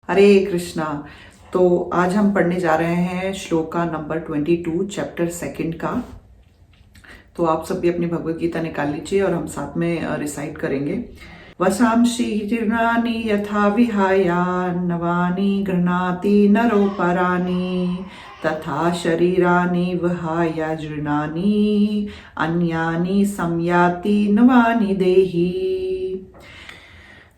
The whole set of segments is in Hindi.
हरे कृष्णा। तो आज हम पढ़ने जा रहे हैं श्लोका नंबर 22 चैप्टर सेकंड का। तो आप सब भी अपनी भगवत गीता निकाल लीजिए और हम साथ में रिसाइट करेंगे। वसांसि जीर्णानि यथा विहाया नवानि गृह्णाति नरो पराणि तथा शरीरानि विहाय जीर्णानि अन्यानि संयाति नवानि देहि।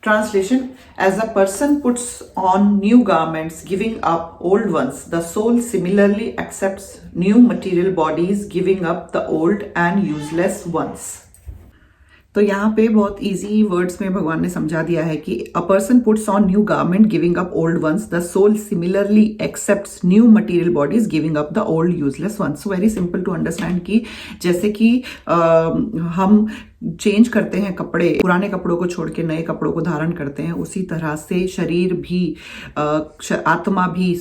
Translation: As a person puts on new garments, giving up old ones, the soul similarly accepts new material bodies, giving up the old and useless ones. तो यहाँ पे बहुत इजी वर्ड्स में भगवान ने समझा दिया है कि a person puts on new garment giving up old ones, the soul similarly accepts new material bodies giving up the old useless ones. So very simple to understand कि जैसे कि हम चेंज करते हैं कपड़े, पुराने कपड़ों को छोड़ के नए कपड़ों को धारण करते हैं, उसी तरह से शरीर भी आत्मा भी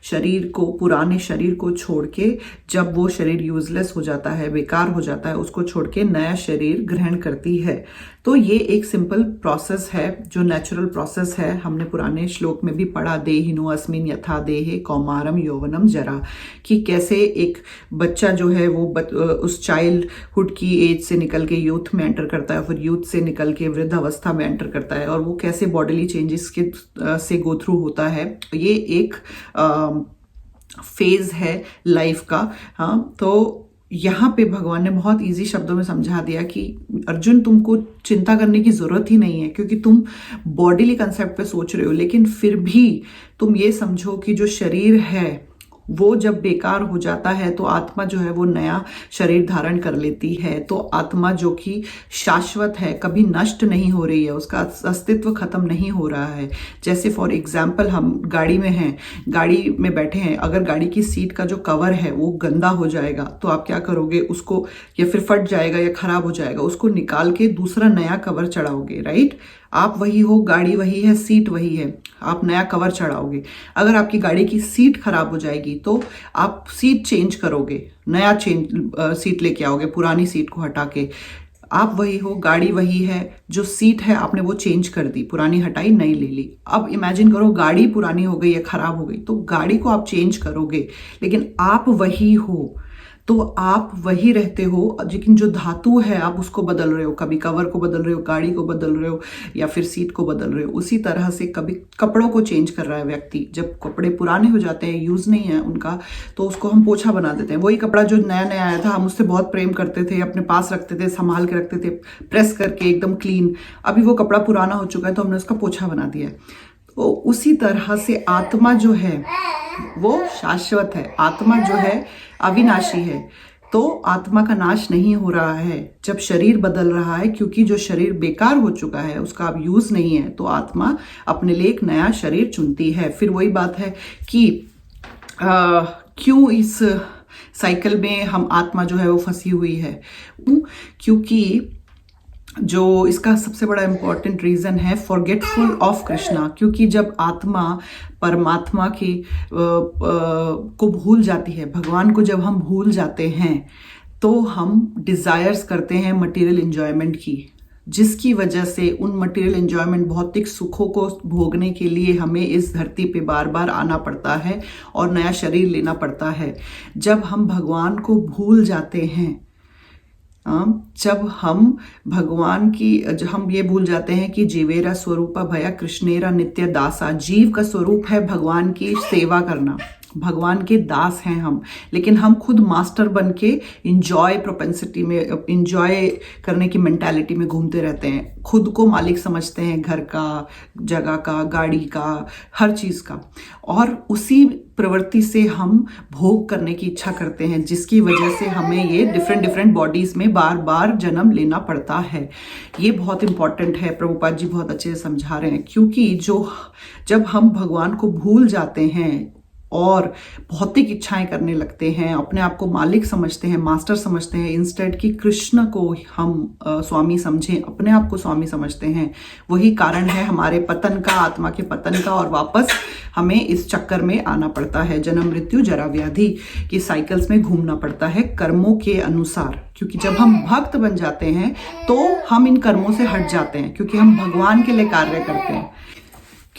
शरीर को, पुराने शरीर को छोड़ के जब वो शरीर यूजलेस हो जाता है, बेकार हो जाता है, उसको छोड़ के नया शरीर ग्रहण करती है। तो ये एक सिंपल प्रोसेस है जो नेचुरल प्रोसेस है। हमने पुराने श्लोक में भी पढ़ा, देहिनो अस्मिन यथा देहे कौमारम यौवनम जरा, कि कैसे एक बच्चा जो है वो उस चाइल्डहुड की एज से निकल के यूथ में एंटर करता है, फिर यूथ से निकल के वृद्ध अवस्था में एंटर करता है, और वो कैसे बॉडीली चेंजेस के से गो थ्रू होता है। ये एक फेज है लाइफ का। हाँ, तो यहाँ पे भगवान ने बहुत इजी शब्दों में समझा दिया कि अर्जुन, तुमको चिंता करने की जरूरत ही नहीं है, क्योंकि तुम बॉडीली कंसेप्ट पे सोच रहे हो, लेकिन फिर भी तुम ये समझो कि जो शरीर है वो जब बेकार हो जाता है तो आत्मा जो है वो नया शरीर धारण कर लेती है। तो आत्मा जो कि शाश्वत है, कभी नष्ट नहीं हो रही है, उसका अस्तित्व खत्म नहीं हो रहा है। जैसे फॉर एग्जाम्पल हम गाड़ी में हैं, गाड़ी में बैठे हैं, अगर गाड़ी की सीट का जो कवर है वो गंदा हो जाएगा तो आप क्या करोगे, उसको या फिर फट जाएगा या खराब हो जाएगा, उसको निकाल के दूसरा नया कवर चढ़ाओगे, राइट। आप वही हो, गाड़ी वही है, सीट वही है, आप नया कवर चढ़ाओगे। अगर आपकी गाड़ी की सीट खराब हो जाएगी तो आप सीट चेंज करोगे, नया सीट लेके आओगे, पुरानी सीट को हटा के। आप वही हो, गाड़ी वही है, जो सीट है आपने वो चेंज कर दी, पुरानी हटाई, नई ले ली। अब इमेजिन करो गाड़ी पुरानी हो गई या खराब हो गई, तो गाड़ी को आप चेंज करोगे, लेकिन आप वही हो, तो आप वही रहते हो, लेकिन जो धातु है आप उसको बदल रहे हो, कभी कवर को बदल रहे हो, गाड़ी को बदल रहे हो, या फिर सीट को बदल रहे हो। उसी तरह से कभी कपड़ों को चेंज कर रहा है व्यक्ति। जब कपड़े पुराने हो जाते हैं, यूज नहीं है उनका, तो उसको हम पोछा बना देते हैं। वही कपड़ा जो नया नया आया था, हम उससे बहुत प्रेम करते थे, अपने पास रखते थे, संभाल के रखते थे, प्रेस करके एकदम क्लीन। अभी वो कपड़ा पुराना हो चुका है तो हमने उसका पोछा बना दिया। तो उसी तरह से आत्मा जो है वो शाश्वत है, आत्मा जो है अविनाशी है। तो आत्मा का नाश नहीं हो रहा है जब शरीर बदल रहा है, क्योंकि जो शरीर बेकार हो चुका है उसका अब यूज नहीं है, तो आत्मा अपने लिए एक नया शरीर चुनती है। फिर वही बात है कि क्यों इस साइकिल में हम आत्मा जो है वो फंसी हुई है, क्योंकि जो इसका सबसे बड़ा इंपॉर्टेंट रीजन है फॉरगेटफुल ऑफ कृष्णा। क्योंकि जब आत्मा परमात्मा की को भूल जाती है, भगवान को जब हम भूल जाते हैं, तो हम डिजायर्स करते हैं मटेरियल एंजॉयमेंट की, जिसकी वजह से उन मटेरियल एंजॉयमेंट, भौतिक सुखों को भोगने के लिए हमें इस धरती पे बार बार आना पड़ता है और नया शरीर लेना पड़ता है। जब हम भगवान को भूल जाते हैं, जब हम भगवान की, जब हम ये भूल जाते हैं कि जीवेरा स्वरूपा भया कृष्णेरा नित्य दासा, जीव का स्वरूप है भगवान की सेवा करना, भगवान के दास हैं हम, लेकिन हम खुद मास्टर बन के इंजॉय प्रोपेंसिटी में, इंजॉय करने की मेंटालिटी में घूमते रहते हैं, खुद को मालिक समझते हैं, घर का, जगह का, गाड़ी का, हर चीज का, और उसी प्रवृत्ति से हम भोग करने की इच्छा करते हैं, जिसकी वजह से हमें ये डिफरेंट बॉडीज में बार बार जन्म लेना पड़ता है। ये बहुत इंपॉर्टेंट है, प्रभुपाद जी बहुत अच्छे से समझा रहे हैं। क्योंकि जब हम भगवान को भूल जाते हैं और भौतिक इच्छाएं करने लगते हैं, अपने आप को मालिक समझते हैं, मास्टर समझते हैं, इंस्टेड कि कृष्ण को हम स्वामी समझें, अपने आप को स्वामी समझते हैं, वही कारण है हमारे पतन का, आत्मा के पतन का, और वापस हमें इस चक्कर में आना पड़ता है, जन्म मृत्यु जरा व्याधि की साइकिल्स में घूमना पड़ता है कर्मों के अनुसार। क्योंकि जब हम भक्त बन जाते हैं तो हम इन कर्मों से हट जाते हैं, क्योंकि हम भगवान के लिए कार्य करते हैं।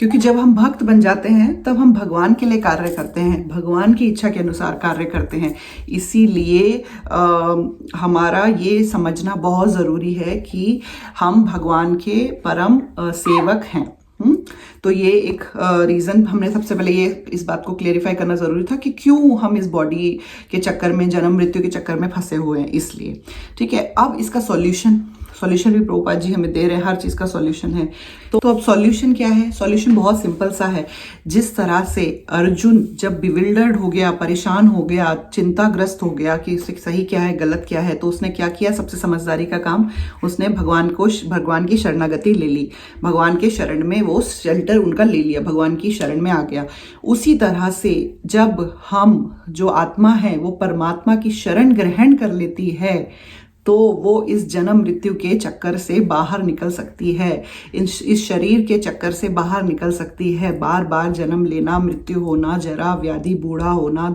क्योंकि जब हम भक्त बन जाते हैं तब हम भगवान के लिए कार्य करते हैं, भगवान की इच्छा के अनुसार कार्य करते हैं। इसीलिए हमारा ये समझना बहुत ज़रूरी है कि हम भगवान के परम सेवक हैं। तो ये एक रीज़न हमने सबसे पहले ये इस बात को क्लेरिफाई करना ज़रूरी था कि क्यों हम इस बॉडी के चक्कर में, जन्म मृत्यु के चक्कर में फंसे हुए हैं, इसलिए। ठीक है, अब इसका सॉल्यूशन भी प्रभुपाद जी हमें दे रहे हैं, हर चीज़ का सॉल्यूशन है। तो अब सॉल्यूशन क्या है? सॉल्यूशन बहुत सिंपल सा है। जिस तरह से अर्जुन जब बिविल्डर्ड हो गया, परेशान हो गया, चिंताग्रस्त हो गया कि सही क्या है गलत क्या है, तो उसने क्या किया? सबसे समझदारी का काम, उसने भगवान की शरणागति ले ली, भगवान के शरण में वो शेल्टर उनका ले लिया, भगवान की शरण में आ गया। उसी तरह से जब हम जो आत्मा है वो परमात्मा की शरण ग्रहण कर लेती है तो वो इस जन्म मृत्यु के चक्कर से बाहर निकल सकती है, इस शरीर के चक्कर से बाहर निकल सकती है। बार बार जन्म लेना, मृत्यु होना, जरा व्याधि, बूढ़ा होना,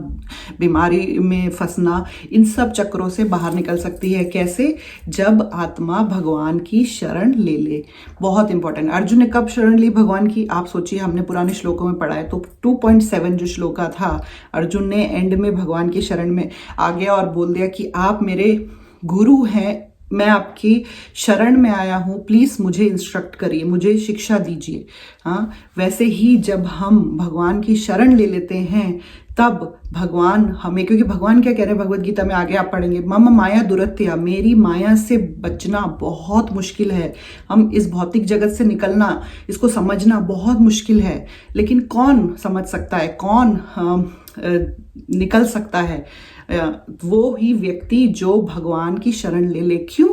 बीमारी में फंसना, इन सब चक्रों से बाहर निकल सकती है। कैसे? जब आत्मा भगवान की शरण ले ले। बहुत इंपॉर्टेंट। अर्जुन ने कब शरण ली भगवान की? आप सोचिए, हमने पुराने श्लोकों में पढ़ा है। तो 2.7 जो श्लोका था, अर्जुन ने एंड में भगवान की शरण में आ गया और बोल दिया कि आप मेरे गुरु हैं, मैं आपकी शरण में आया हूँ, प्लीज़ मुझे इंस्ट्रक्ट करिए, मुझे शिक्षा दीजिए। हाँ, वैसे ही जब हम भगवान की शरण ले लेते हैं तब भगवान हमें, क्योंकि भगवान क्या कह रहे हैं भगवत गीता में, आगे आप पढ़ेंगे, मम माया दुरत्या, मेरी माया से बचना बहुत मुश्किल है। हम इस भौतिक जगत से निकलना, इसको समझना बहुत मुश्किल है। लेकिन कौन समझ सकता है, कौन निकल सकता है? वो ही व्यक्ति जो भगवान की शरण ले ले। क्यों?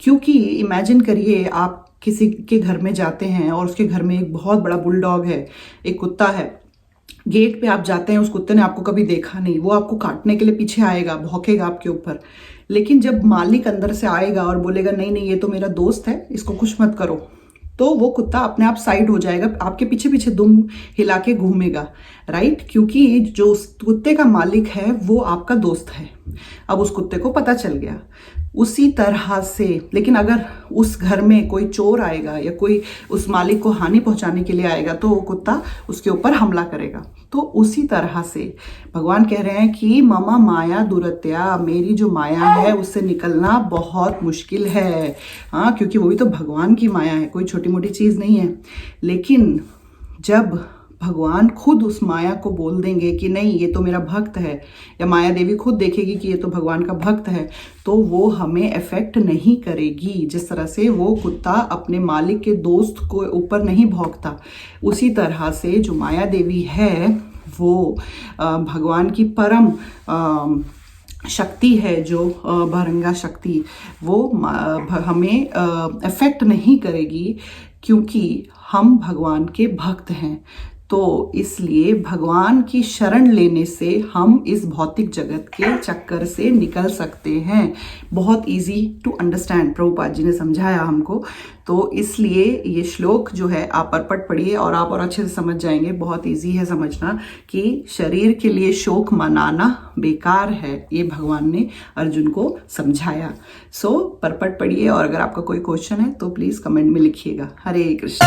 क्योंकि इमेजिन करिए, आप किसी के घर में जाते हैं और उसके घर में एक बहुत बड़ा बुलडॉग है, एक कुत्ता है। गेट पे आप जाते हैं, उस कुत्ते ने आपको कभी देखा नहीं, वो आपको काटने के लिए पीछे आएगा, भौंकेगा आपके ऊपर। लेकिन जब मालिक अंदर से आएगा और बोलेगा नहीं नहीं ये तो मेरा दोस्त है, इसको कुछ मत करो, तो वो कुत्ता अपने आप साइड हो जाएगा, आपके पीछे पीछे दुम हिला के घूमेगा, राइट? क्योंकि जो उस कुत्ते का मालिक है वो आपका दोस्त है। अब उस कुत्ते को पता चल गया। उसी तरह से, लेकिन अगर उस घर में कोई चोर आएगा या कोई उस मालिक को हानि पहुंचाने के लिए आएगा तो वो कुत्ता उसके ऊपर हमला करेगा। तो उसी तरह से भगवान कह रहे हैं कि ममा माया दुरत्या, मेरी जो माया है उससे निकलना बहुत मुश्किल है। हाँ, क्योंकि वो भी तो भगवान की माया है, कोई छोटी मोटी चीज़ नहीं है। लेकिन जब भगवान खुद उस माया को बोल देंगे कि नहीं ये तो मेरा भक्त है, या माया देवी खुद देखेगी कि ये तो भगवान का भक्त है, तो वो हमें अफेक्ट नहीं करेगी। जिस तरह से वो कुत्ता अपने मालिक के दोस्त को ऊपर नहीं भौंकता, उसी तरह से जो माया देवी है वो भगवान की परम शक्ति है, जो भरंगा शक्ति, वो हमें अफेक्ट नहीं करेगी क्योंकि हम भगवान के भक्त हैं। तो इसलिए भगवान की शरण लेने से हम इस भौतिक जगत के चक्कर से निकल सकते हैं। बहुत easy to understand, Prabhupada ji ने समझाया हमको। तो इसलिए ये श्लोक जो है आप परपट पढ़िए और आप और अच्छे से समझ जाएंगे। बहुत इजी है समझना कि शरीर के लिए शोक मनाना बेकार है, ये भगवान ने अर्जुन को समझाया। सो परपट पढ़िए और अगर आपका कोई क्वेश्चन है तो प्लीज़ कमेंट में लिखिएगा। हरे कृष्ण।